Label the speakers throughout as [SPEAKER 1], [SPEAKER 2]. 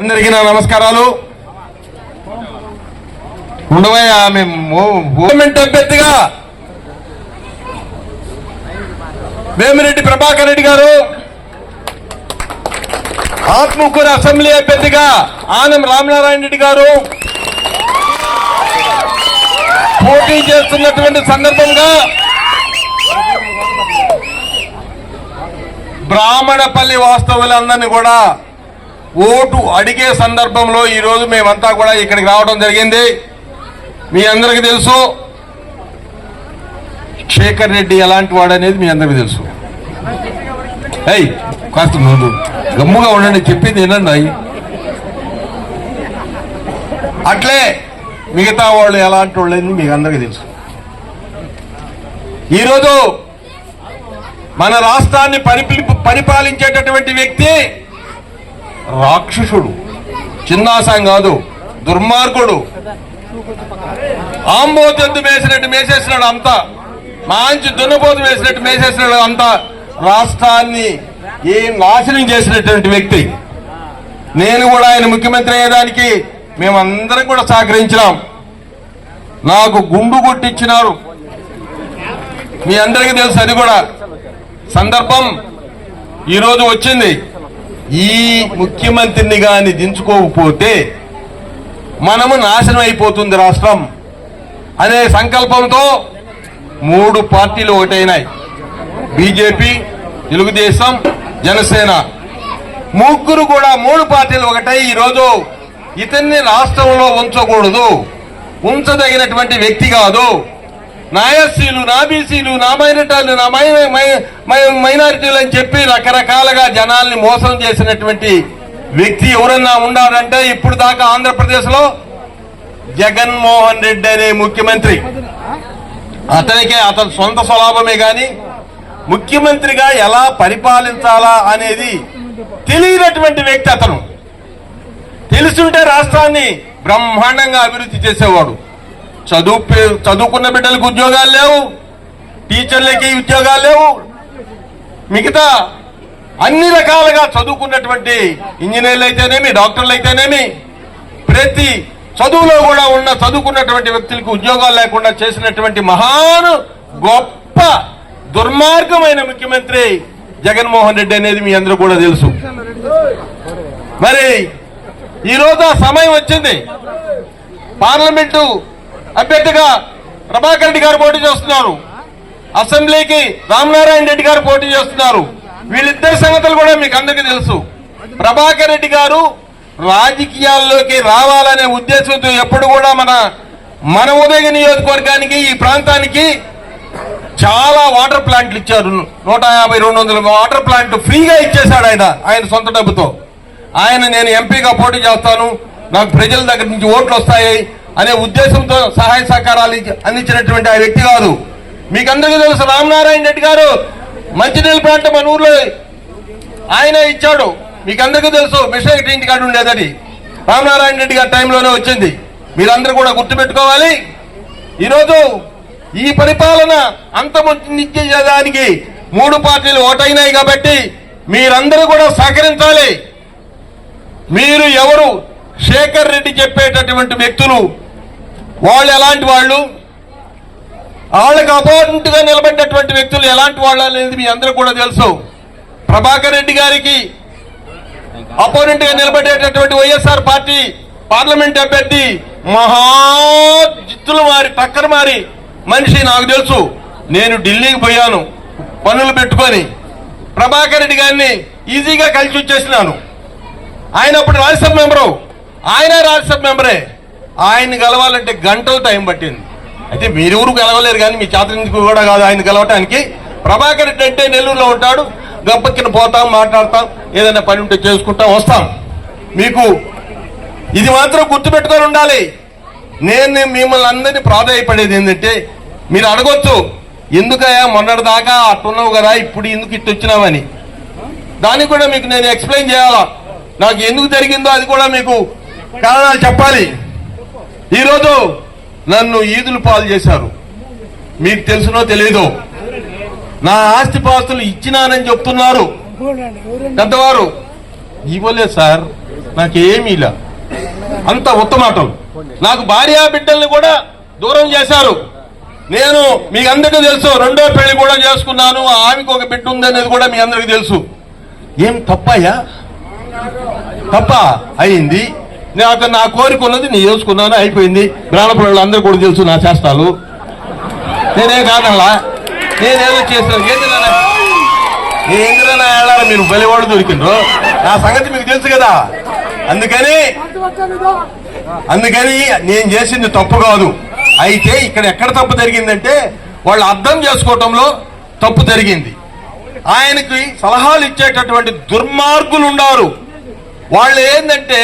[SPEAKER 1] అందరికీ నా నమస్కారాలు. ఉండవయ్యా గవర్నమెంట్ అభ్యర్థిగా వేమిరెడ్డి ప్రభాకర్ రెడ్డి గారు, ఆత్మకూరు అసెంబ్లీ అభ్యర్థిగా ఆనం రామనారాయణ రెడ్డి గారు పోటీ చేస్తున్నటువంటి సందర్భంగా బ్రాహ్మణపల్లి వాస్తవులందరినీ కూడా ఓటు అడిగే సందర్భంలో ఈరోజు మేమంతా కూడా ఇక్కడికి రావడం జరిగింది. మీ అందరికీ తెలుసు శేఖర్ రెడ్డి ఎలాంటి వాడు అనేది మీ అందరికీ తెలుసు. కాస్త ముందు గమ్ముగా ఉండండి, చెప్పింది వినండి. అట్లే మిగతా వాళ్ళు ఎలాంటి వాళ్ళు అనేది మీకు అందరికీ తెలుసు. ఈరోజు మన రాష్ట్రాన్ని పరిపాలించేటటువంటి వ్యక్తి రాక్షసుడు, చిన్నాసం కాదు, దుర్మార్గుడు, ఆంబోతెద్దు మేసినట్టు మేసేసినాడు అంతా, మంచి దున్నపోతు వేసినట్టు మేసేసినాడు అంతా, రాష్ట్రాన్ని ఏం నాశనం చేసినటువంటి వ్యక్తి. నేను కూడా ఆయన ముఖ్యమంత్రి అయ్యేదానికి మేమందరం కూడా సహకరించినాం. నాకు గుండు కొట్టించినారు, మీ అందరికీ తెలుసు. అది కూడా సందర్భం ఈరోజు వచ్చింది. ఈ ముఖ్యమంత్రిని గాని దించుకోకపోతే మనము నాశనం అయిపోతుంది రాష్ట్రం అనే సంకల్పంతో 3 పార్టీలు ఒకటైనాయి. బీజేపీ, తెలుగుదేశం, జనసేన, ముగ్గురు కూడా 3 పార్టీలు ఒకటై ఈరోజు ఇతన్ని రాష్ట్రంలో ఉంచకూడదు, ఉంచదగినటువంటి వ్యక్తి కాదు, నా ఎస్సీలు, నా బీసీలు, నా మైనారిటీలు, నా మైనారిటీలు అని చెప్పి రకరకాలుగా జనాల్ని మోసం చేసినటువంటి వ్యక్తి ఎవరన్నా ఉన్నారంటే ఇప్పుడు దాకా ఆంధ్రప్రదేశ్ లో జగన్మోహన్ రెడ్డి అనే ముఖ్యమంత్రి. అతనికి అతని సొంత స్వలాభమే గాని ముఖ్యమంత్రిగా ఎలా పరిపాలించాలా అనేది తెలియనటువంటి వ్యక్తి అతను. తెలుసుంటే రాష్ట్రాన్ని బ్రహ్మాండంగా అభివృద్ధి చేసేవాడు. చదువుకున్న బిడ్డలకు ఉద్యోగాలు లేవు, టీచర్లకి ఉద్యోగాలు లేవు, మిగతా అన్ని రకాలుగా చదువుకున్నటువంటి ఇంజనీర్లు అయితేనేమి, డాక్టర్లు అయితేనేమి, ప్రతి చదువులో కూడా ఉన్న చదువుకున్నటువంటి వ్యక్తులకు ఉద్యోగాలు లేకుండా చేసినటువంటి మహాను గొప్ప దుర్మార్గమైన ముఖ్యమంత్రి జగన్మోహన్ రెడ్డి అనేది మీ అందరూ కూడా తెలుసు. మరి ఈరోజు ఆ సమయం వచ్చింది. పార్లమెంటు అభ్యర్థిగా ప్రభాకర్ రెడ్డి గారు పోటీ చేస్తున్నారు, అసెంబ్లీకి రామనారాయణ రెడ్డి గారు పోటీ చేస్తున్నారు. వీళ్ళిద్దరి సంగతులు కూడా మీకు అందరికీ తెలుసు. ప్రభాకర్ రెడ్డి గారు రాజకీయాల్లోకి రావాలనే ఉద్దేశంతో ఎప్పుడు కూడా మన ఉదయ నియోజకవర్గానికి, ఈ ప్రాంతానికి చాలా వాటర్ ప్లాంట్లు ఇచ్చారు. 150-200 వాటర్ ప్లాంట్ ఫ్రీగా ఇచ్చేశాడు ఆయన సొంత డబ్బుతో. నేను ఎంపీగా పోటీ చేస్తాను, నాకు ప్రజల దగ్గర నుంచి ఓట్లు వస్తాయి అనే ఉద్దేశంతో సహాయ సహకారాలు అందించినటువంటి ఆ వ్యక్తి కాదు. మీకు అందరికీ తెలుసు రామనారాయణ రెడ్డి గారు మంచినీళ్ళ ప్లాంట్ మన ఊర్లో ఆయన ఇచ్చాడు. మీకు అందరికీ తెలుసు మిషన్ ఇంటి కార్డు ఉండేదని రామనారాయణ రెడ్డి గారి టైంలోనే వచ్చింది. మీరందరూ కూడా గుర్తుపెట్టుకోవాలి. ఈరోజు ఈ పరిపాలన అంతమొందించేదానికి 3 పార్టీలు ఓటైనాయి కాబట్టి మీరందరూ కూడా సహకరించాలి. మీరు ఎవరు శేఖర్ రెడ్డి చెప్పేటటువంటి వ్యక్తులు వాళ్ళు ఎలాంటి వాళ్ళు, వాళ్ళకి అపోనెంట్ గా నిలబడినటువంటి వ్యక్తులు ఎలాంటి వాళ్ళు అనేది మీ అందరూ కూడా తెలుసు. ప్రభాకర్ రెడ్డి గారికి అపోనెంట్ గా నిలబడేటటువంటి వైఎస్ఆర్ పార్టీ పార్లమెంట్ అభ్యర్థి మహాజిత్తులు మారి టక్కర్ మారి మనిషి నాకు తెలుసు. నేను ఢిల్లీకి పోయాను పనులు పెట్టుకొని, ప్రభాకర్ రెడ్డి గారిని ఈజీగా కలిసి వచ్చేసినాను. ఆయన అప్పుడు రాజ్యసభ మెంబరు, ఆయన రాజ్యసభ మెంబరే. ఆయన్ని గెలవాలంటే గంటలు టైం పట్టింది. అయితే మీరెవరు గెలవలేరు, కానీ మీ చేతనికి కూడా కాదు ఆయన గెలవటానికి. ప్రభాకర్ రెడ్డి అంటే నెల్లూరులో ఉంటాడు, గప్పకిన పోతాం, మాట్లాడతాం, ఏదైనా పని ఉంటే చేసుకుంటాం, వస్తాం. మీకు ఇది మాత్రం గుర్తుపెట్టుకొని ఉండాలి. నేను మిమ్మల్ని అందరినీ ప్రాధాయపడేది ఏంటంటే, మీరు అడగొచ్చు ఎందుకయ్యా మొన్నటిదాకా అట్టున్నావు కదా, ఇప్పుడు ఎందుకు ఇట్టు వచ్చినావని. దానికి కూడా మీకు నేను ఎక్స్ప్లెయిన్ చేయాలా, నాకు ఎందుకు జరిగిందో అది కూడా మీకు కారణాలు చెప్పాలి. ఈరోజు నన్ను ఈదులు పాలు చేశారు, మీకు తెలుసునో తెలీదో. నా ఆస్తిపాస్తులు ఇచ్చినానని చెప్తున్నారు పెద్దవారు. ఇవ్వలేదు సార్, నాకేమీ ఇలా అంత ఉత్తమాటలు. నాకు భార్యా బిడ్డల్ని కూడా దూరం చేశారు. నేను మీ అందరికీ తెలుసు, రెండో పెళ్లి కూడా చేసుకున్నాను. ఆమెకు ఒక బిడ్డ ఉందనేది కూడా మీ అందరికీ తెలుసు. ఏం తప్పయ్యా? తప్ప అయింది. నా కోరిక ఉన్నది నేను చేసుకున్నాను, అయిపోయింది. బ్రాహ్మణులు అందరూ కూడా తెలుసు నా చేస్తాలు. నేనే కాదల్లా, నేనేదో చేస్తాను. ఏందిరా వెళ్ళాలి, మీరు బలివాడు దొరికిండ్రు. నా సంగతి మీకు తెలుసు కదా. అందుకని నేను చేసింది తప్పు కాదు. అయితే ఇక్కడ ఎక్కడ తప్పు జరిగిందంటే వాళ్ళు అర్థం చేసుకోవటంలో తప్పు జరిగింది. ఆయనకి సలహాలు ఇచ్చేటటువంటి దుర్మార్గులు ఉన్నారు. వాళ్ళు ఏంటంటే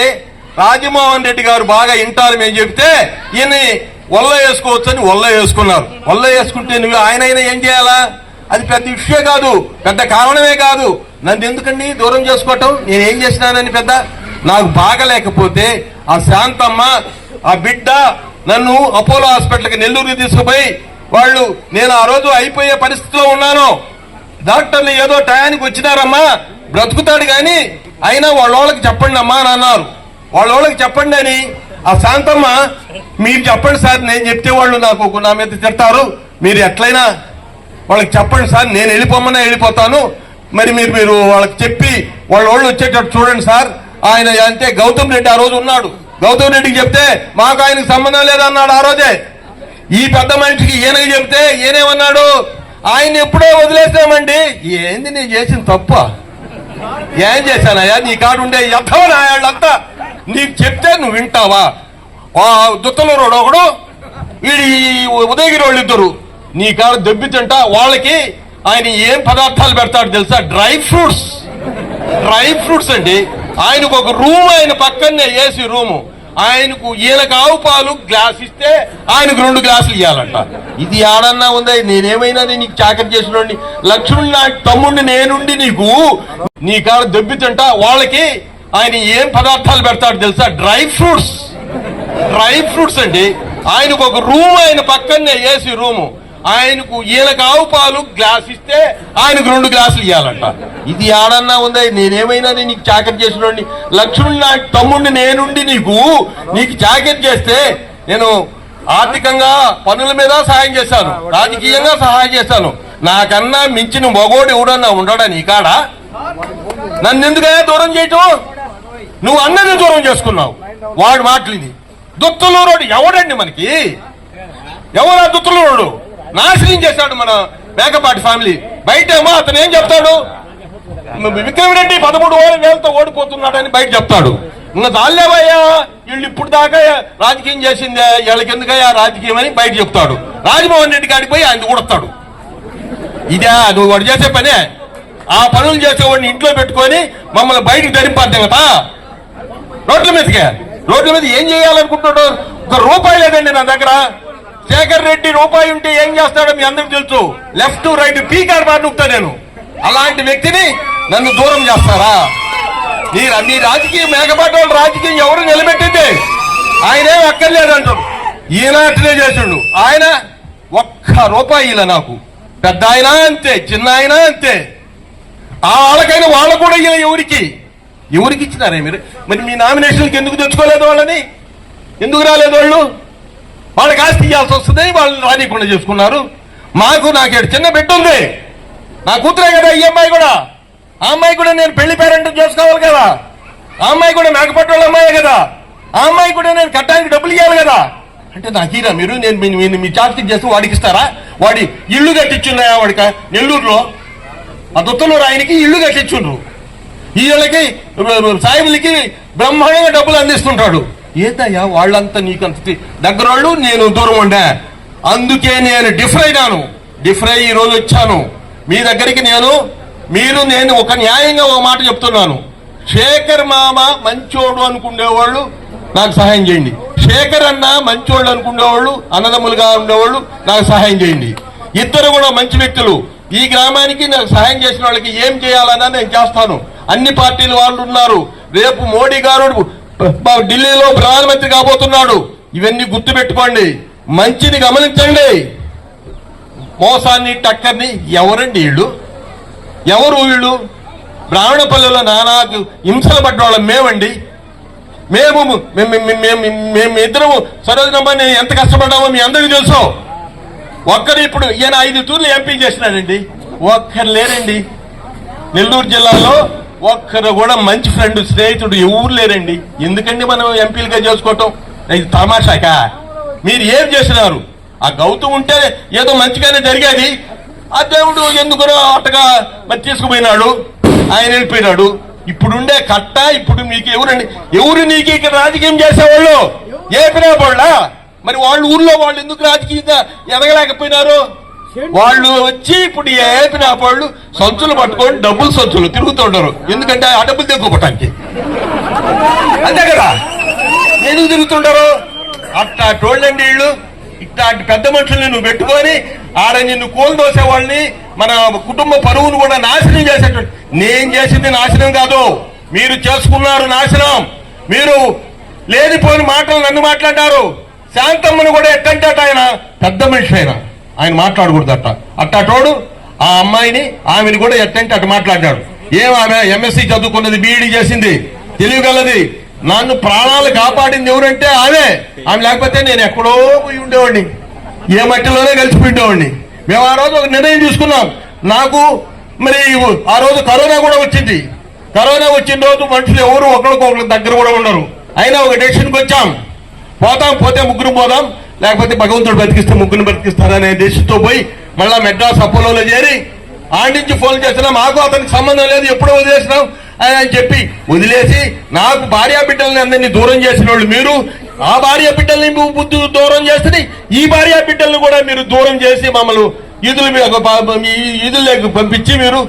[SPEAKER 1] రాజమోహన్ రెడ్డి గారు బాగా ఇంటారు మేము చెప్తే ఈయన వల్ల వేసుకోవచ్చని వల్ల వేసుకున్నారు. వల్ల వేసుకుంటే నువ్వు ఆయన ఏం చేయాలా? అది పెద్ద విషయం కాదు, పెద్ద కారణమే కాదు. నన్ను ఎందుకండి దూరం చేసుకోవటం? నేనేం చేసినానని పెద్ద? నాకు బాగలేకపోతే ఆ శాంతమ్మ ఆ బిడ్డ నన్ను అపోలో హాస్పిటల్కి నెల్లూరుకి తీసుకుపోయి వాళ్ళు, నేను ఆ రోజు అయిపోయే పరిస్థితిలో ఉన్నాను. డాక్టర్లు ఏదో టయానికి వచ్చినారమ్మా, బ్రతుకుతాడు కానీ అయినా వాళ్ళకి చెప్పండి అమ్మా అని అన్నారు. వాళ్ళకి చెప్పండి అని ఆ శాంతమ్మ, మీరు చెప్పండి సార్, నేను చెప్తే వాళ్ళు నా మీద తిడతారు, మీరు ఎట్లయినా వాళ్ళకి చెప్పండి సార్, నేను వెళ్ళిపోమన్నా వెళ్ళిపోతాను, మరి మీరు వాళ్ళకి చెప్పి వాళ్ళు వచ్చేటట్టు చూడండి సార్. ఆయన అంటే గౌతమ్ రెడ్డి ఆ రోజు ఉన్నాడు. గౌతమ్ రెడ్డికి చెప్తే మాకు ఆయనకు సంబంధం లేదన్నాడు ఆ రోజే. ఈ పెద్ద మనిషికి ఈయనకి చెప్తే ఈయనేమన్నాడు, ఆయన ఎప్పుడో వదిలేసామండి. ఏంది నేను చేసిన తప్ప? ఏం చేశానయ్యా? నీ కాడు ఉండే యథవనాయాళ్ళంతా నీకు చెప్తే నువ్వు వింటావా? దుత్తలూరు ఒకడు, వీడి ఉదయగిరి వాళ్ళు ఇద్దరు నీ కాడ దెబ్బతింటా. వాళ్ళకి ఆయన ఏం పదార్థాలు పెడతాడు తెలుసా? డ్రై ఫ్రూట్స్ అండి. ఆయనకు ఒక రూమ్, ఆయన పక్కనే ఏసీ రూము. ఆయనకు ఈయనకు ఆవు పాలు గ్లాస్ ఇస్తే ఆయనకు 2 గ్లాసులు ఇవ్వాలంట. ఇది ఆడన్నా ఉందా? నేనేమైనా నీకు చాకరీ చేసినోడిని, లక్ష్మణ్ లాంటి తమ్ముడిని నేనుండి నీకు నీ కాడ దెబ్బతింటా. వాళ్ళకి ఆయన ఏం పదార్థాలు పెడతాడు తెలుసా? డ్రై ఫ్రూట్స్ అండి. ఆయనకు ఒక రూమ్, ఆయన పక్కనే ఏసీ రూము. ఆయనకు ఈయనకు ఆవు పాలు గ్లాస్ ఇస్తే ఆయనకు 2 గ్లాసులు ఇవ్వాలంట. ఇది ఆడన్నా ఉందా? నేనేమైనా నీకు చాకరీ చేసినోడిని, లక్ష్మణ్ లాంటి తమ్ముడిని నేనుండి నీకు చాకరీ చేస్తే నేను ఆర్థికంగా పనుల మీద సహాయం చేశాను, రాజకీయంగా సహాయం చేశాను. నాకన్నా మించిన మగోడు ఎవడన్నా ఉండడా నీ కాడ? నన్ను ఎందుకైనా దూరం చేయటం? నువ్వు అన్నది దూరం చేసుకున్నావు. వాడు మాటలిది. దుత్తలూరోడు ఎవడండి మనకి? ఎవరా దుత్తలూరోడు? నాశనం చేశాడు మన మేకపాటి ఫ్యామిలీ. బయట ఏమో అతను ఏం చెప్తాడు, విక్రమరెడ్డి 13,000 ఓడిపోతున్నాడని బయట చెప్తాడు. ఇంకా చాలేవయ్యా, వీళ్ళు ఇప్పుడు దాకా రాజకీయం చేసిందే, వీళ్ళకి ఎందుకయ్యా రాజకీయం అని బయట చెప్తాడు. రాజమోహన్ రెడ్డి కాడికి పోయి ఆయన కూడతాడు. ఇదే నువ్వు వాడు చేసే పనే. ఆ పనులు చేసేవాడిని ఇంట్లో పెట్టుకొని మమ్మల్ని బయటకు ధరింపాద్దాం కదా. రోడ్ల మీద ఏం చేయాలనుకుంటున్నాడు? 1 రూపాయి లేదండి నా దగ్గర. శేఖర్ రెడ్డి రూపాయి ఉంటే ఏం చేస్తాడో మీ అందరికి తెలుసు. లెఫ్ట్ రైట్ పీకార్ బార్ నొక్కుతా నేను. అలాంటి వ్యక్తిని నన్ను దూరం చేస్తారా? మీ రాజకీయం, మేకపాటి వాళ్ళ రాజకీయం ఎవరు నిలబెట్టింది? ఆయనేం అక్కర్లేదంటాడు. ఈయన అట్లే చేసిండు. ఆయన 1 రూపాయి ఇలా నాకు. పెద్ద ఆయన అంతే, చిన్న ఆయన అంతే. వాళ్ళకైనా వాళ్ళు కూడా ఇలా ఎవరికి ఇచ్చినారే మీరు? మరి మీ నామినేషన్కి ఎందుకు తెచ్చుకోలేదు వాళ్ళని? ఎందుకు రాలేదు వాళ్ళు? వాళ్ళకి ఆస్తి ఇవ్వాల్సి వస్తుంది, వాళ్ళని రానికుండా చేసుకున్నారు. నాకు చిన్న బిడ్డ ఉంది, నా కూతురే కదా ఈ అమ్మాయి కూడా. ఆ అమ్మాయి కూడా నేను పెళ్లి పేరెంట్ చేసుకోవాలి కదా. ఆ అమ్మాయి కూడా మేకపాటి వాళ్ళ అమ్మాయే కదా. ఆ అమ్మాయి కూడా నేను కట్టడానికి డబ్బులు ఇవ్వాలి కదా. అంటే నాకు ఈరా మీరు? నేను మీ చార్జీ చేస్తే వాడికి ఇస్తారా? వాడి ఇల్లు కట్టించున్నాయా? వాడికి నెల్లూరులో ఆ దుత్తలూరు ఆయనకి ఇల్లు కట్టించుండ్రు. వీళ్ళకి సాయిబులకి బ్రహ్మాండంగా డబ్బులు అందిస్తుంటాడు. ఏదయ్యా వాళ్ళంతా నీకంత దగ్గరోళ్ళు, నేను దూరం ఉండే. అందుకే నేను డిఫర్ అయ్యి ఈ రోజు వచ్చాను మీ దగ్గరికి. నేను ఒక న్యాయంగా ఒక మాట చెప్తున్నాను. శేఖర్ మామ మంచోడు అనుకునేవాళ్ళు నాకు సహాయం చేయండి. శేఖర్ అన్న మంచోళ్ళు అనుకునేవాళ్ళు, అన్నదమ్ములుగా ఉండేవాళ్ళు నాకు సహాయం చేయండి. ఇద్దరు కూడా మంచి వ్యక్తులు. ఈ గ్రామానికి నాకు సహాయం చేసిన వాళ్ళకి ఏం చేయాలన్నా నేను చేస్తాను. అన్ని పార్టీల వాళ్ళు ఉన్నారు. రేపు మోడీ గారు ఢిల్లీలో ప్రధానమంత్రి కాబోతున్నాడు. ఇవన్నీ గుర్తు పెట్టుకోండి, మంచిని గమనించండి. మోసాన్ని టక్కర్ని ఎవరండి వీళ్ళు? ఎవరు వీళ్ళు? బ్రాహ్మణపల్లెలో నానాకు హింసలు పడ్డవాళ్ళం మేమండి. మేము ఇద్దరము సరోజనమ్మని ఎంత కష్టపడ్డామో మీ అందరికీ తెలుసు. ఒక్కరు ఇప్పుడు ఈయన 5 తూర్లు ఎంపీ చేసినాడండి, ఒక్కరు లేరండి నెల్లూరు జిల్లాలో. ఒక్కరు కూడా మంచి ఫ్రెండ్ స్నేహితుడు ఎవరు లేరండి. ఎందుకండి మనం ఎంపీలుగా చేసుకోవటం? ఇది తమాషాక. మీరు ఏం చేసినారు? ఆ గౌతమ్ ఉంటే ఏదో మంచిగానే జరిగేది. ఆ దేవుడు ఎందుకునో అట్టగా మరి తీసుకుపోయినాడు, ఆయన వెళ్ళిపోయినాడు. ఇప్పుడుండే కట్ట ఇప్పుడు మీకు ఎవరండి? ఎవరు నీకు ఇక్కడ రాజకీయం చేసేవాళ్ళు? ఏపినావాళ్ళ? మరి వాళ్ళ ఊర్లో వాళ్ళు ఎందుకు రాజకీయంగా ఎదగలేకపోయినారు? వాళ్ళు వచ్చి ఇప్పుడు ఏపిన వాళ్ళు సంచులు పట్టుకొని డబ్బులు సంచులు తిరుగుతుంటారు. ఎందుకంటే ఆ డబ్బులు తెచ్చుకోవటానికి, అంతే కదా. ఎందుకు తిరుగుతుంటారు? అట్టా టోళ్ళండి వీళ్ళు. ఇట్లాంటి పెద్ద మనుషుల్ని నువ్వు పెట్టుకొని ఆడ నిన్ను కోల్దోసే వాళ్ళని, మన కుటుంబ పరువును కూడా నాశనం చేసేటువంటి. నేను చేసింది నాశనం కాదు, మీరు చేసుకున్నారు నాశనం. మీరు లేనిపోయిన మాటలు నన్ను మాట్లాడారు. శాంతమ్మను కూడా ఎట్టంటే ఆయన పెద్ద మనిషి, ఆయన మాట్లాడకూడదు అట్టాటోడు. ఆ అమ్మాయిని ఆమెను కూడా ఎట్టంటే అటు మాట్లాడాడు. ఆమె ఎంఎస్సీ చదువుకున్నది, బీఈడీ చేసింది, తెలియగలది. నన్ను ప్రాణాలు కాపాడింది ఎవరంటే ఆమె లేకపోతే నేను ఎక్కడో పోయి ఉండేవాడిని, ఏ మట్టిలోనే కలిసిపోయిండేవాడిని. మేము ఆ రోజు ఒక నిర్ణయం తీసుకున్నాం. నాకు మరి ఆ రోజు కరోనా కూడా వచ్చింది. కరోనా వచ్చిన రోజు మనుషులు ఎవరు ఒకరికొకరి దగ్గర కూడా ఉండరు. అయినా ఒక డెసిషన్కి వచ్చాం, పోతే ముగ్గురు పోదాం, లేకపోతే భగవంతుడు బతికిస్తే ముగ్గురు బతికిస్తారనే దేశంతో పోయి మళ్ళా మెడ్రాస్ అపోలోలో చేరి ఆడి నుంచి ఫోన్ చేసినా మాకు అతనికి సంబంధం లేదు, ఎప్పుడో వదిలేసినాం అని చెప్పి వదిలేసి నాకు భార్యా బిడ్డల్ని అందరినీ దూరం చేసిన వాళ్ళు మీరు. ఆ భార్య బిడ్డల్ని బుద్ధి దూరం చేస్తే ఈ భార్యా బిడ్డల్ని కూడా మీరు దూరం చేసి మమ్మల్ని ఈదుల్లోకి పంపించి మీరు